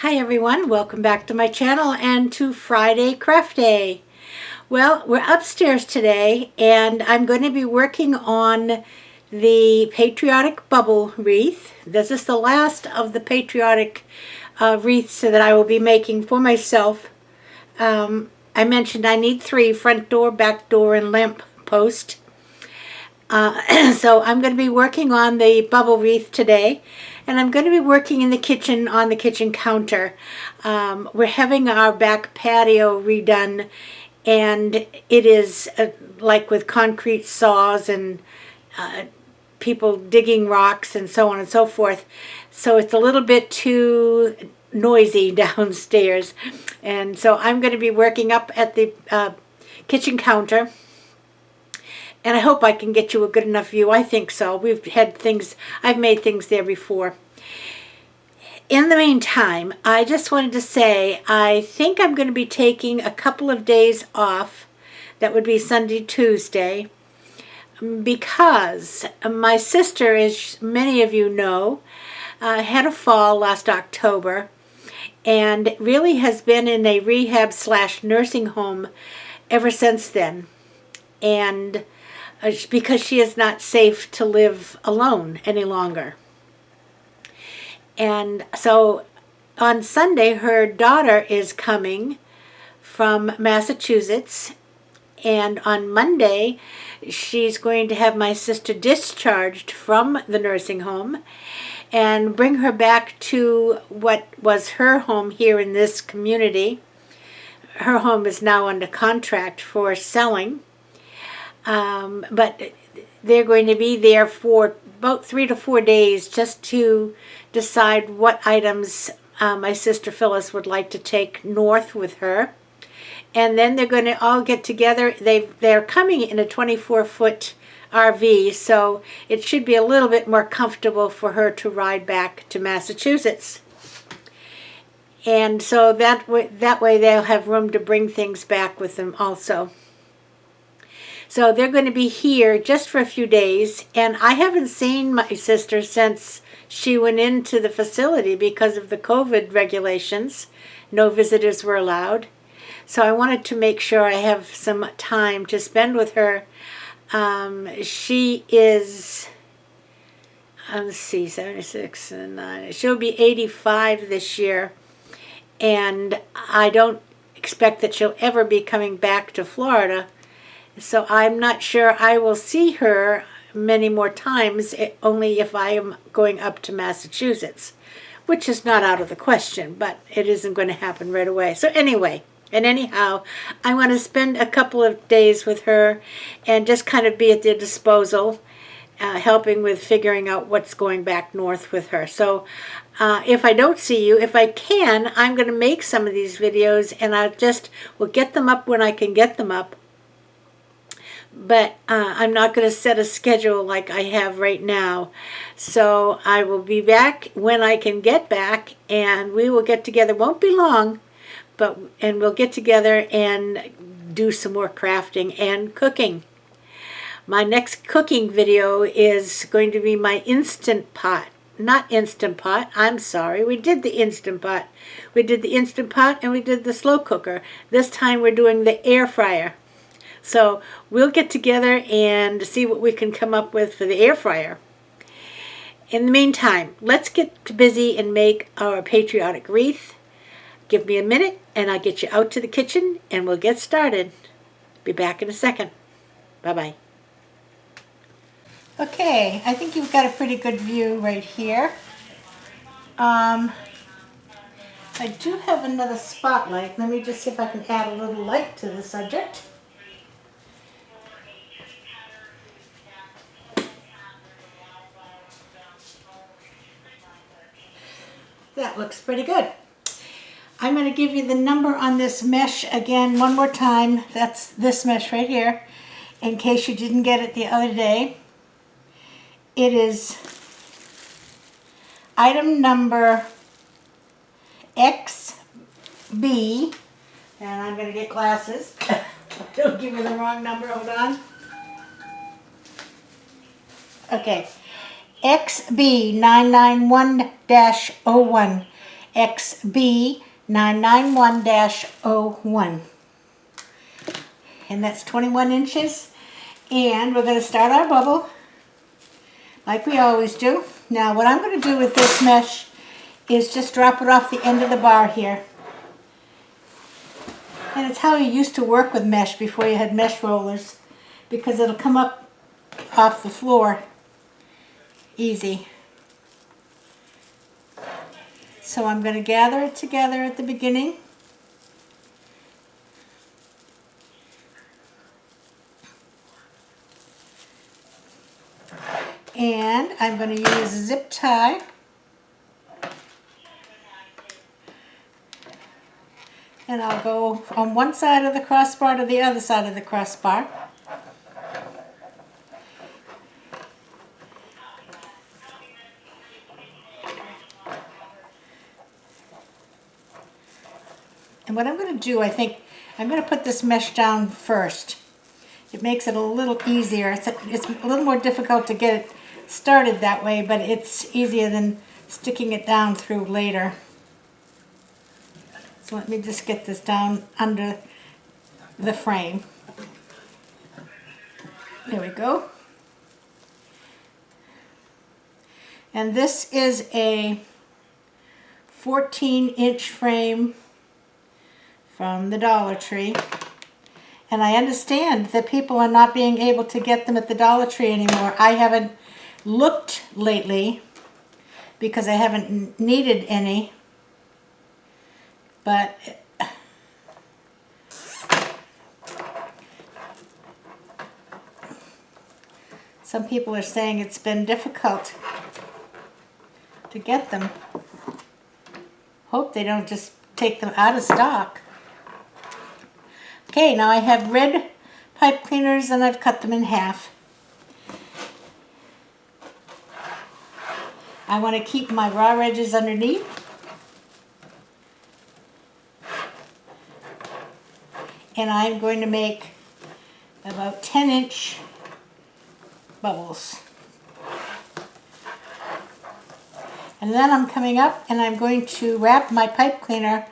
Hi everyone, welcome back to my channel and to Friday Craft Day. Well, we're upstairs today and I'm going to be working on the Patriotic bubble wreath. This is the last of the Patriotic wreaths that I will be making for myself. I mentioned I need 3: front door, back door, and lamp post. So I'm going to be working on the bubble wreath today, and I'm going to be working in the kitchen on the kitchen counter. We're having our back patio redone, and it is like with concrete saws and people digging rocks and so on and so forth. So it's a little bit too noisy downstairs, and so I'm going to be working up at the kitchen counter. And I hope I can get you a good enough view. I think so. I've made things there before. In the meantime, I just wanted to say, I think I'm going to be taking a couple of days off. That would be Sunday, Tuesday, because my sister, as many of you know, had a fall last October and really has been in a rehab/nursing home ever since then. And because she is not safe to live alone any longer. And so on Sunday, her daughter is coming from Massachusetts, and on Monday, she's going to have my sister discharged from the nursing home and bring her back to what was her home here in this community. Her home is now under contract for selling. But they're going to be there for about 3 to 4 days just to decide what items my sister Phyllis would like to take north with her. And then they're going to all get together. They're coming in a 24-foot RV, so it should be a little bit more comfortable for her to ride back to Massachusetts. And so that way they'll have room to bring things back with them also. So they're going to be here just for a few days, and I haven't seen my sister since she went into the facility because of the COVID regulations. No visitors were allowed. So I wanted to make sure I have some time to spend with her. She is, let's see, 76 and 9. She'll be 85 this year, and I don't expect that she'll ever be coming back to Florida. So I'm not sure I will see her many more times, only if I am going up to Massachusetts, which is not out of the question, but it isn't going to happen right away. So anyway, and anyhow, I want to spend a couple of days with her and just kind of be at their disposal, helping with figuring out what's going back north with her. So if I don't see you, if I can, I'm going to make some of these videos, and we'll get them up when I can get them up. But I'm not going to set a schedule like I have right now. So I will be back when I can get back, and we will get together. Won't be long, and we'll get together and do some more crafting and cooking. My next cooking video is going to be my Instant Pot. Not Instant Pot, I'm sorry. We did the Instant Pot. We did the Instant Pot and we did the slow cooker. This time we're doing the air fryer. So we'll get together and see what we can come up with for the air fryer. In the meantime, let's get busy and make our patriotic wreath. Give me a minute and I'll get you out to the kitchen and we'll get started. Be back in a second. Bye-bye. Okay, I think you've got a pretty good view right here. I do have another spotlight. Let me just see if I can add a little light to the subject. That looks pretty good. I'm going to give you the number on this mesh again one more time. That's this mesh right here, in case you didn't get it the other day. It is item number XB, and I'm going to get glasses. Don't give me the wrong number, hold on. Okay, XB991-01. XB991-01. And that's 21 inches. And we're going to start our bubble like we always do. Now what I'm going to do with this mesh is just drop it off the end of the bar here. And it's how you used to work with mesh before you had mesh rollers, because it'll come up off the floor easy. So I'm going to gather it together at the beginning. And I'm going to use a zip tie. And I'll go from one side of the crossbar to the other side of the crossbar. And what I'm going to do, I think, I'm going to put this mesh down first. It makes it a little easier. It's a little more difficult to get it started that way, but it's easier than sticking it down through later. So let me just get this down under the frame. There we go. And this is a 14-inch frame from the Dollar Tree. And I understand that people are not being able to get them at the Dollar Tree anymore. I haven't looked lately because I haven't needed any. But some people are saying it's been difficult to get them. Hope they don't just take them out of stock. Okay, now I have red pipe cleaners and I've cut them in half. I want to keep my raw edges underneath. And I'm going to make about 10-inch bubbles. And then I'm coming up and I'm going to wrap my pipe cleaner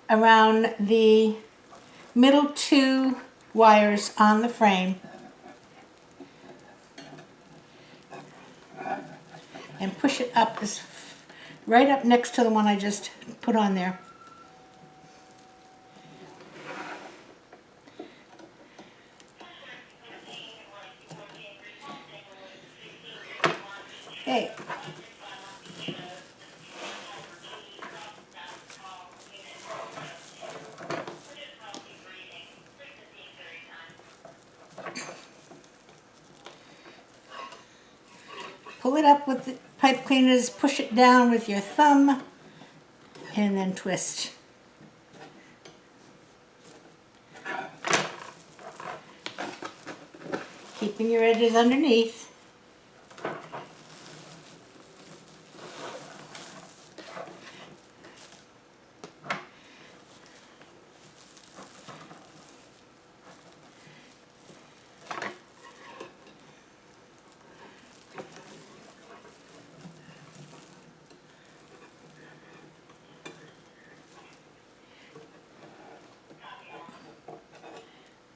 around the middle two wires on the frame and push it up right up next to the one I just put on there. Okay. Pull it up with the pipe cleaners, push it down with your thumb, and then twist. Keeping your edges underneath.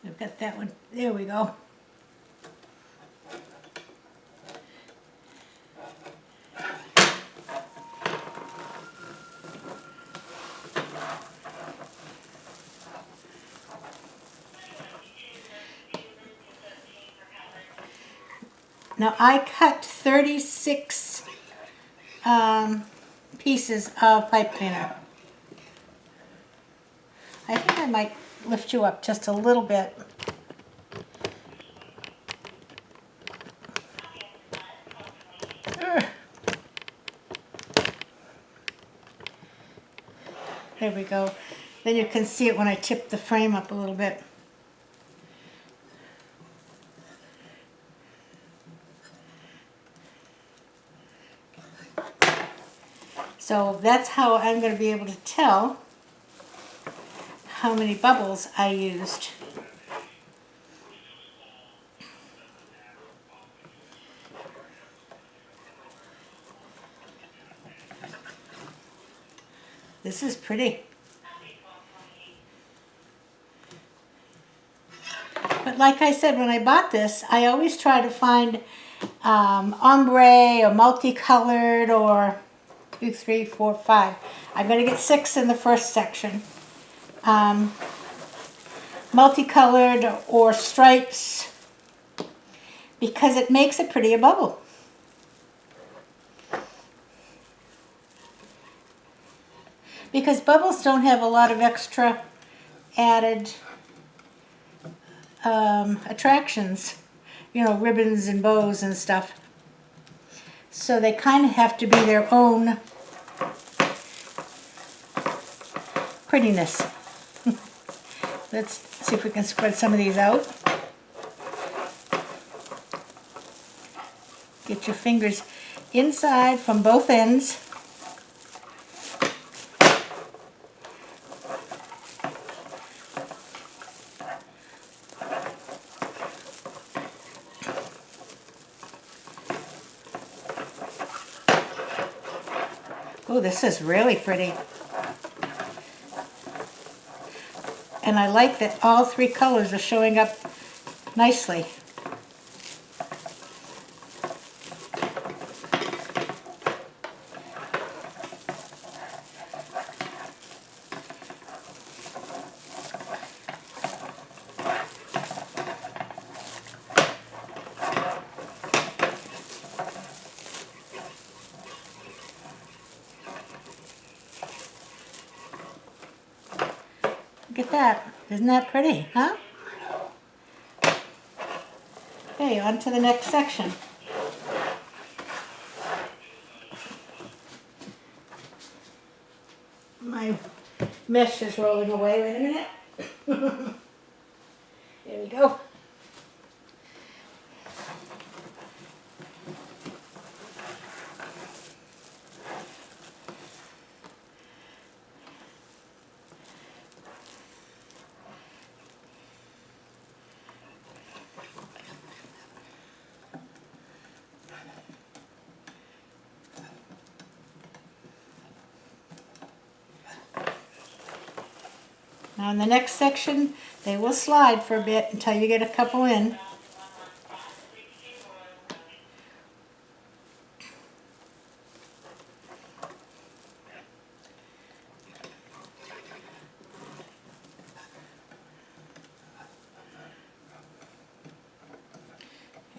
I've got that one. There we go. Now I cut 36 pieces of pipe cleaner. I think I might lift you up just a little bit. There we go. Then you can see it when I tip the frame up a little bit. So that's how I'm going to be able to tell how many bubbles I used. This is pretty. But like I said, when I bought this, I always try to find ombre or multicolored or 2, 3, 4, 5. I'm going to get 6 in the first section. Multicolored or stripes because it makes a prettier bubble. Because bubbles don't have a lot of extra added attractions, you know, ribbons and bows and stuff. So they kind of have to be their own prettiness. Let's see if we can spread some of these out. Get your fingers inside from both ends. Oh, this is really pretty. And I like that all 3 colors are showing up nicely. Look at that. Isn't that pretty, huh? Okay, on to the next section. My mesh is rolling away. Wait a minute. There we go. Now in the next section, they will slide for a bit until you get a couple in.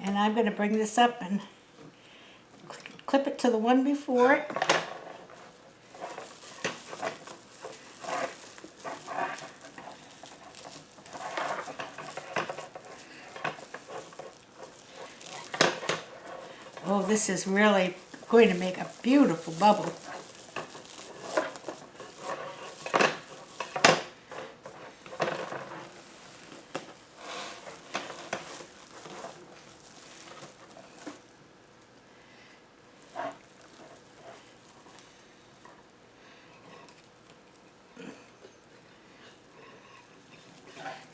And I'm going to bring this up and clip it to the one before it. Oh, this is really going to make a beautiful bubble.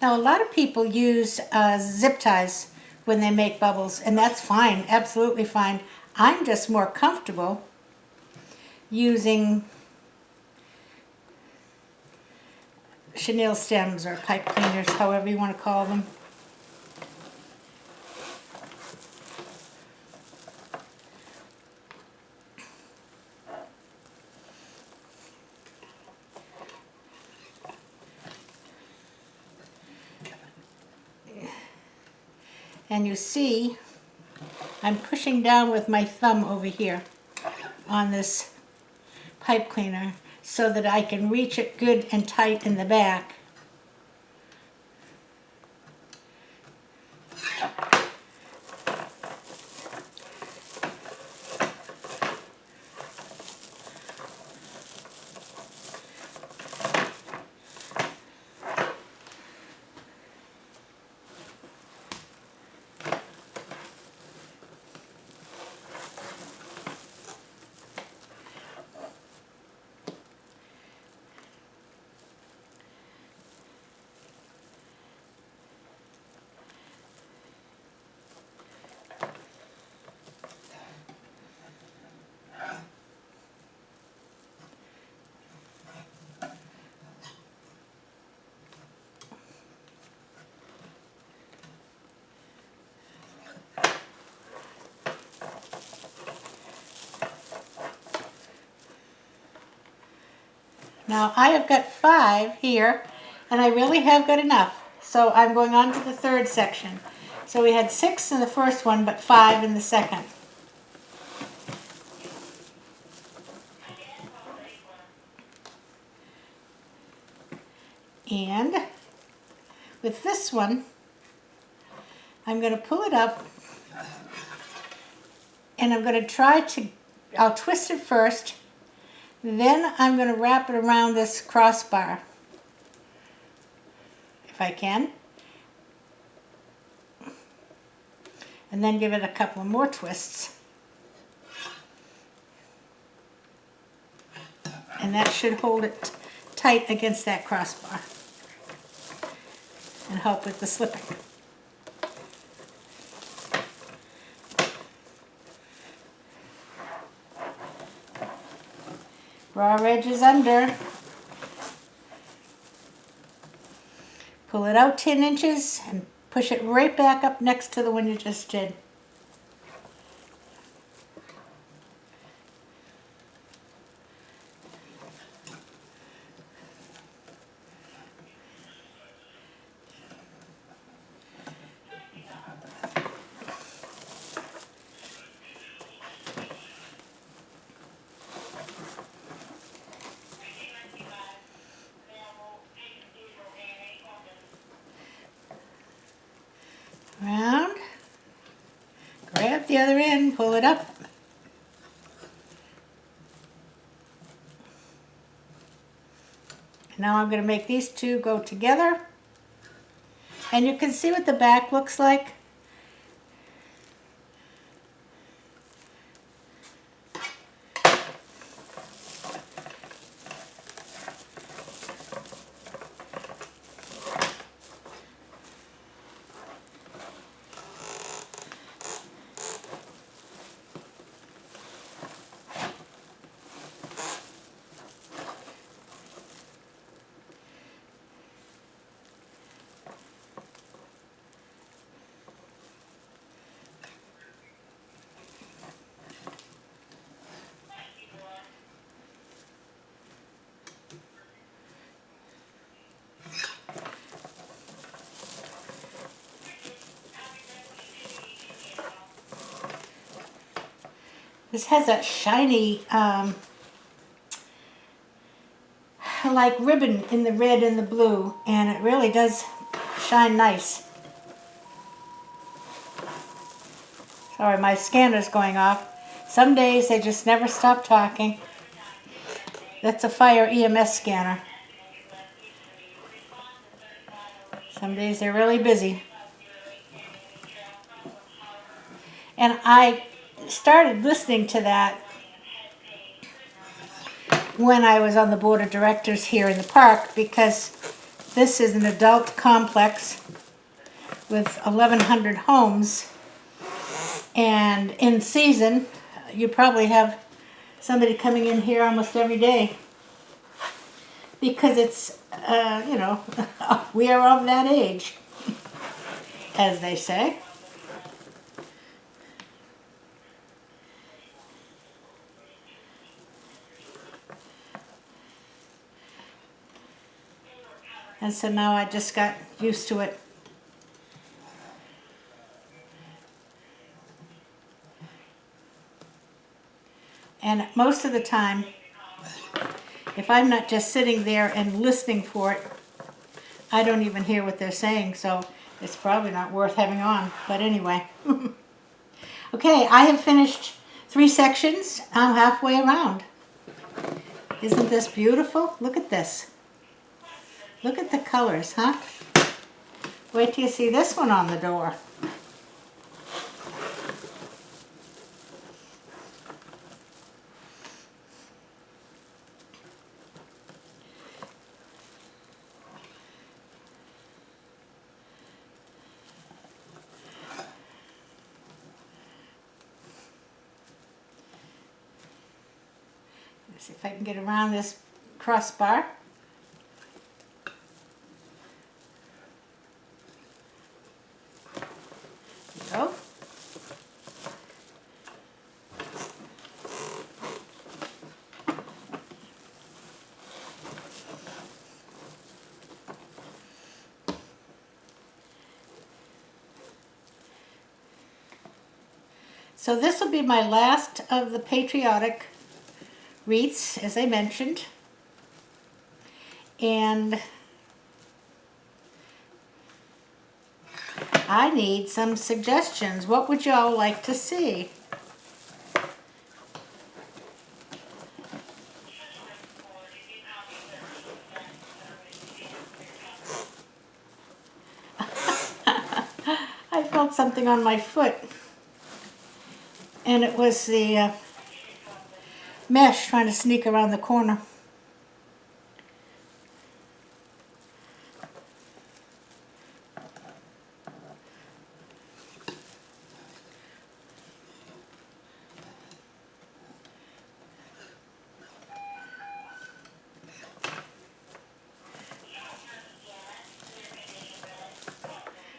Now, a lot of people use zip ties when they make bubbles, and that's fine, absolutely fine. I'm just more comfortable using chenille stems or pipe cleaners, however you want to call them. And you see, I'm pushing down with my thumb over here on this pipe cleaner so that I can reach it good and tight in the back. Now I have got 5 here, and I really have got enough. So I'm going on to the third section. So we had 6 in the first one, but 5 in the second. And with this one, I'm going to pull it up, and I'm going to I'll twist it first, then I'm going to wrap it around this crossbar, if I can, and then give it a couple more twists. And that should hold it tight against that crossbar and help with the slipping. Raw edges under. Pull it out 10 inches and push it right back up next to the one you just did. Round, grab the other end, pull it up. Now I'm going to make these two go together. And you can see what the back looks like. This has that shiny, like ribbon in the red and the blue, and it really does shine nice. Sorry, my scanner's going off. Some days they just never stop talking. That's a fire EMS scanner. Some days they're really busy. And I started listening to that when I was on the board of directors here in the park, because this is an adult complex with 1,100 homes, and in season you probably have somebody coming in here almost every day, because it's you know, we are of that age, as they say. And so now I just got used to it. And most of the time, if I'm not just sitting there and listening for it, I don't even hear what they're saying, so it's probably not worth having on. But anyway. Okay, I have finished 3 sections. I'm halfway around. Isn't this beautiful? Look at this. Look at the colors, huh? Wait till you see this one on the door. Let's see if I can get around this crossbar. Go. So this will be my last of the Patriotic wreaths, as I mentioned. And I need some suggestions. What would y'all like to see? I felt something on my foot, and it was the mesh trying to sneak around the corner.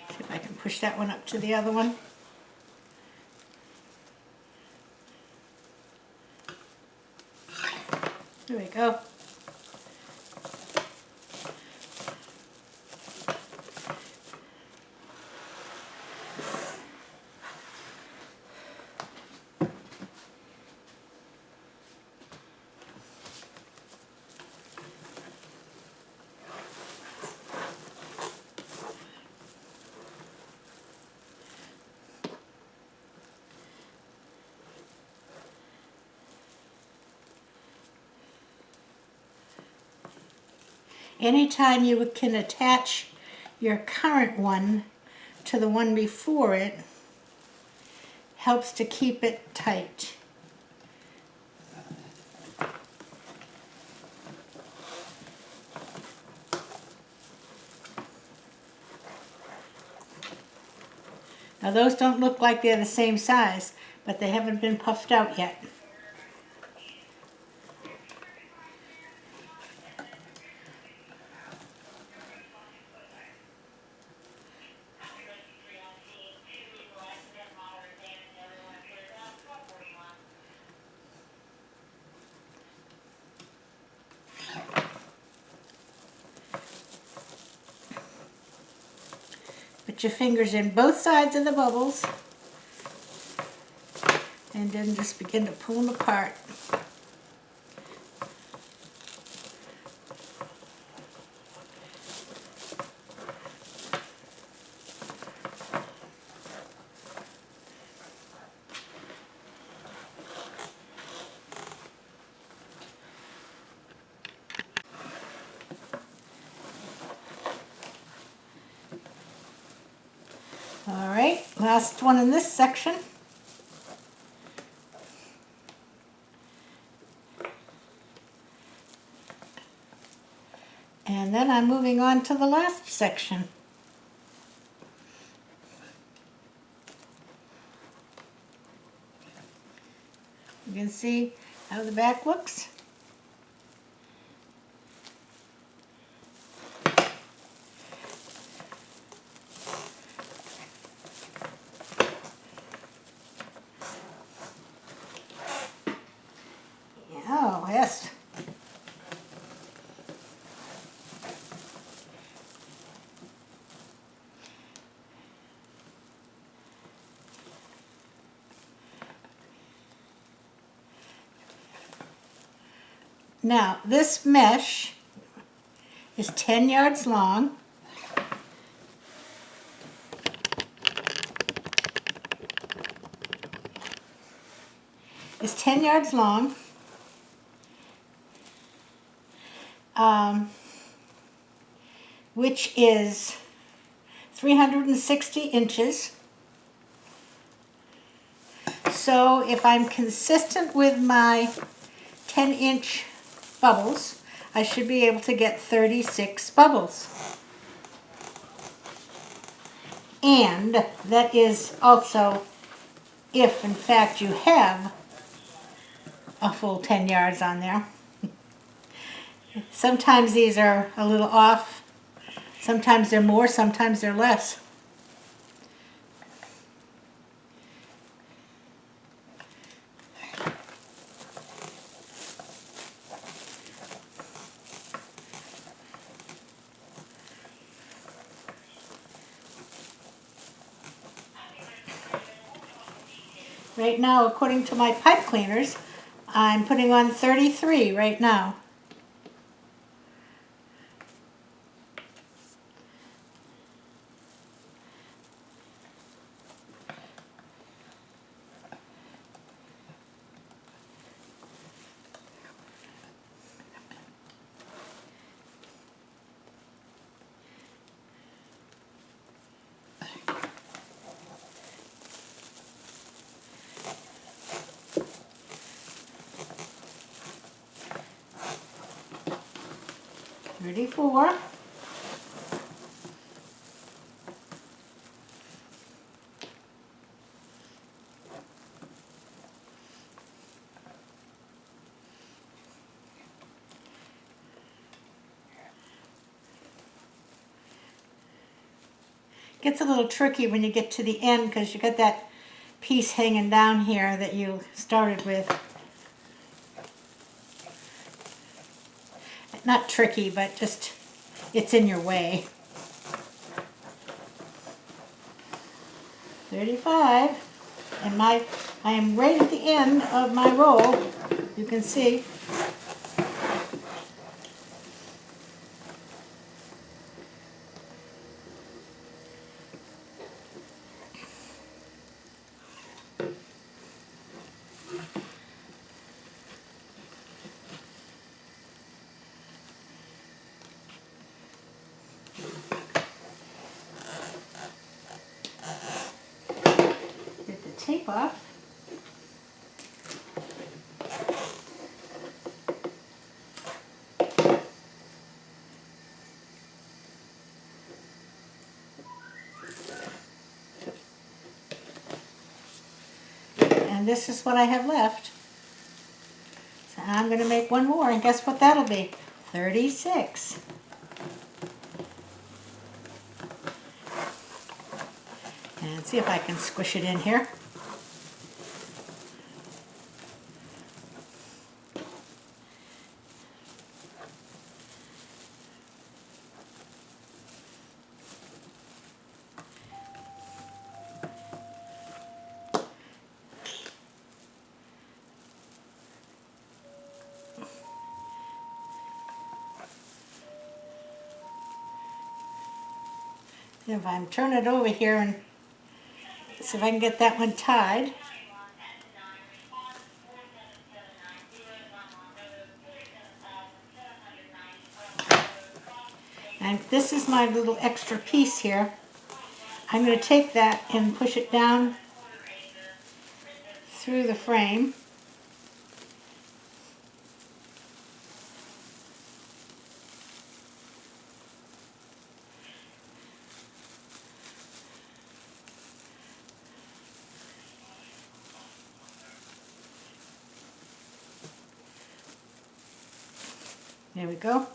See if I can push that one up to the other one. There we go. Anytime you can attach your current one to the one before it, helps to keep it tight. Now those don't look like they're the same size, but they haven't been puffed out yet. Put your fingers in both sides of the bubbles and then just begin to pull them apart. All right, last one in this section. And then I'm moving on to the last section. You can see how the back looks. Oh, yes. Now, this mesh is 10 yards long. It's 10 yards long. Which is 360 inches. So if I'm consistent with my 10-inch bubbles, I should be able to get 36 bubbles. And that is also if, in fact, you have a full 10 yards on there. Sometimes these are a little off. Sometimes they're more, sometimes they're less. Right now, according to my pipe cleaners, I'm putting on 33 right now. Thirty-four. Gets a little tricky when you get to the end because you got that piece hanging down here that you started with. Not tricky, but just it's in your way. 35, and I am right at the end of my roll. You can see. Get the tape off. And this is what I have left. So I'm going to make one more, and guess what that'll be? 36. And see if I can squish it in here. If I'm turn it over here and see if I can get that one tied. And this is my little extra piece here. I'm going to take that and push it down through the frame. There we go.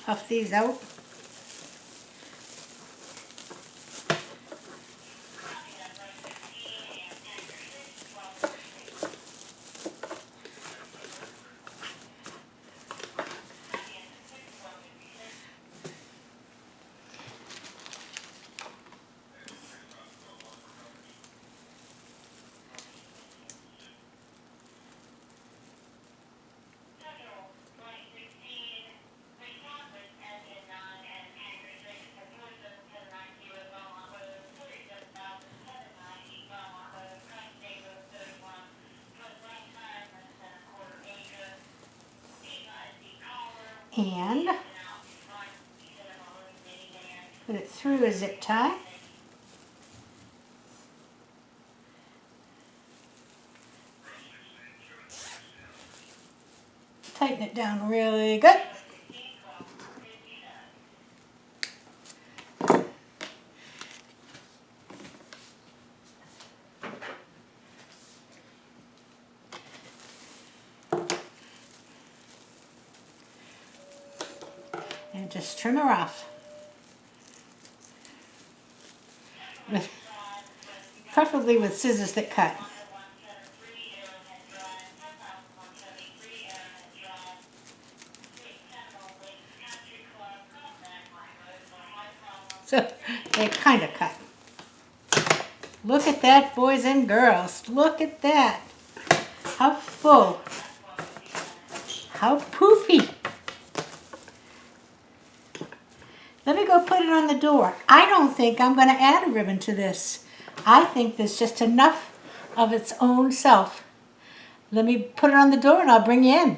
Puff these out. And put it through a zip tie. Tighten it down really good. And just trim her off. Preferably with scissors that cut. So they kind of cut. Look at that, boys and girls. Look at that. How full. How poofy. Let me go put it on the door. I don't think I'm going to add a ribbon to this. I think there's just enough of its own self. Let me put it on the door and I'll bring you in.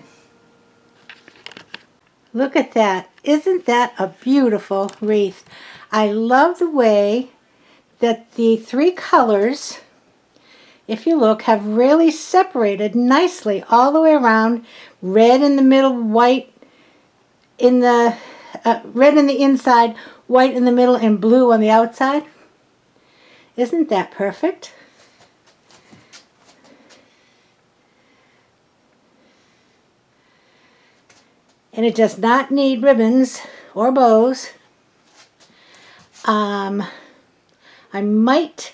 Look at that. Isn't that a beautiful wreath? I love the way that the three colors, if you look, have really separated nicely all the way around. Red in the middle, white in the red in the inside, white in the middle, and blue on the outside. Isn't that perfect? And it does not need ribbons or bows. I might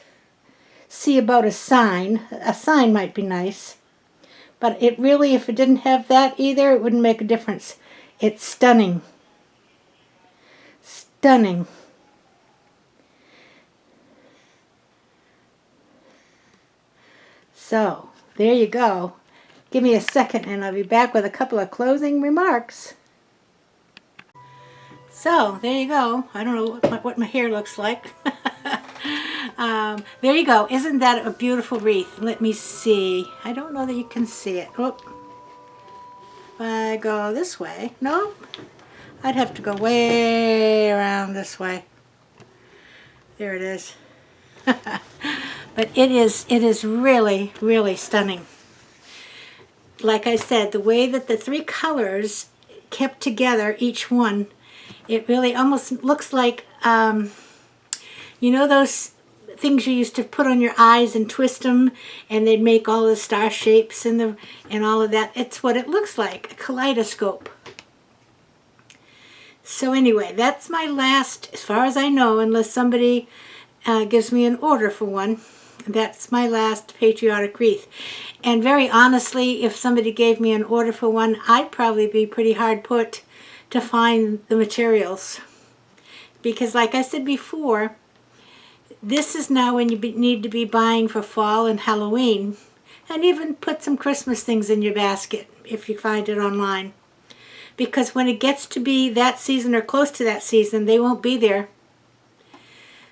see about a sign. A sign might be nice. But it really, if it didn't have that either, it wouldn't make a difference. It's stunning. Stunning. So, there you go. Give me a second and I'll be back with a couple of closing remarks. So, there you go. I don't know what my hair looks like. There you go. Isn't that a beautiful wreath? Let me see. I don't know that you can see it. Oh. If I go this way, no, I'd have to go way around this way. There it is. But it is really, really stunning. Like I said, the way that the three colors kept together, each one, it really almost looks like, you know those things you used to put on your eyes and twist them and they'd make all the star shapes and all of that. It's what it looks like, a kaleidoscope. So anyway, that's my last, as far as I know, unless somebody gives me an order for one, that's my last patriotic wreath. And very honestly, if somebody gave me an order for one, I'd probably be pretty hard put to find the materials. Because like I said before, this is now when you need to be buying for fall and Halloween, and even put some Christmas things in your basket if you find it online. Because when it gets to be that season or close to that season, they won't be there.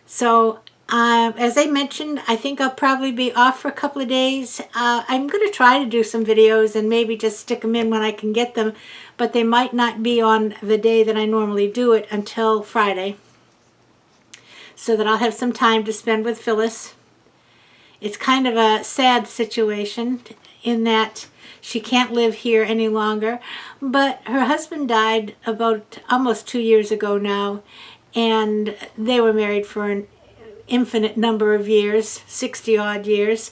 So, as I mentioned, I think I'll probably be off for a couple of days. I'm going to try to do some videos and maybe just stick them in when I can get them, but they might not be on the day that I normally do it until Friday, so that I'll have some time to spend with Phyllis. It's kind of a sad situation in that she can't live here any longer, but her husband died about almost 2 years ago now, and they were married for an infinite number of years, 60 odd years,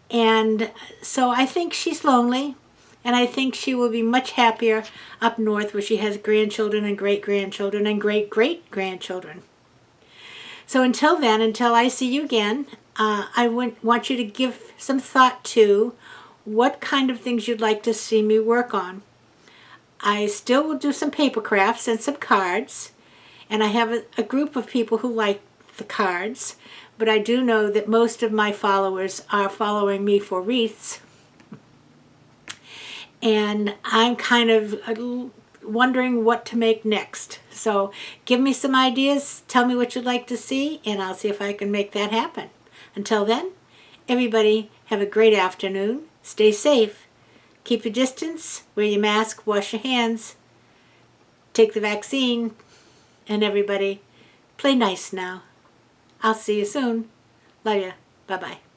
and so I think she's lonely, and I think she will be much happier up north where she has grandchildren and great-grandchildren and great-great-grandchildren. So until then, until I see you again, I want you to give some thought to what kind of things you'd like to see me work on. I still will do some paper crafts and some cards, and I have a group of people who like the cards, but I do know that most of my followers are following me for wreaths, and I'm kind of wondering what to make next. So give me some ideas, tell me what you'd like to see, and I'll see if I can make that happen. Until then, everybody have a great afternoon. Stay safe. Keep your distance, wear your mask, wash your hands, take the vaccine, and everybody play nice now. I'll see you soon. Love ya. Bye-bye.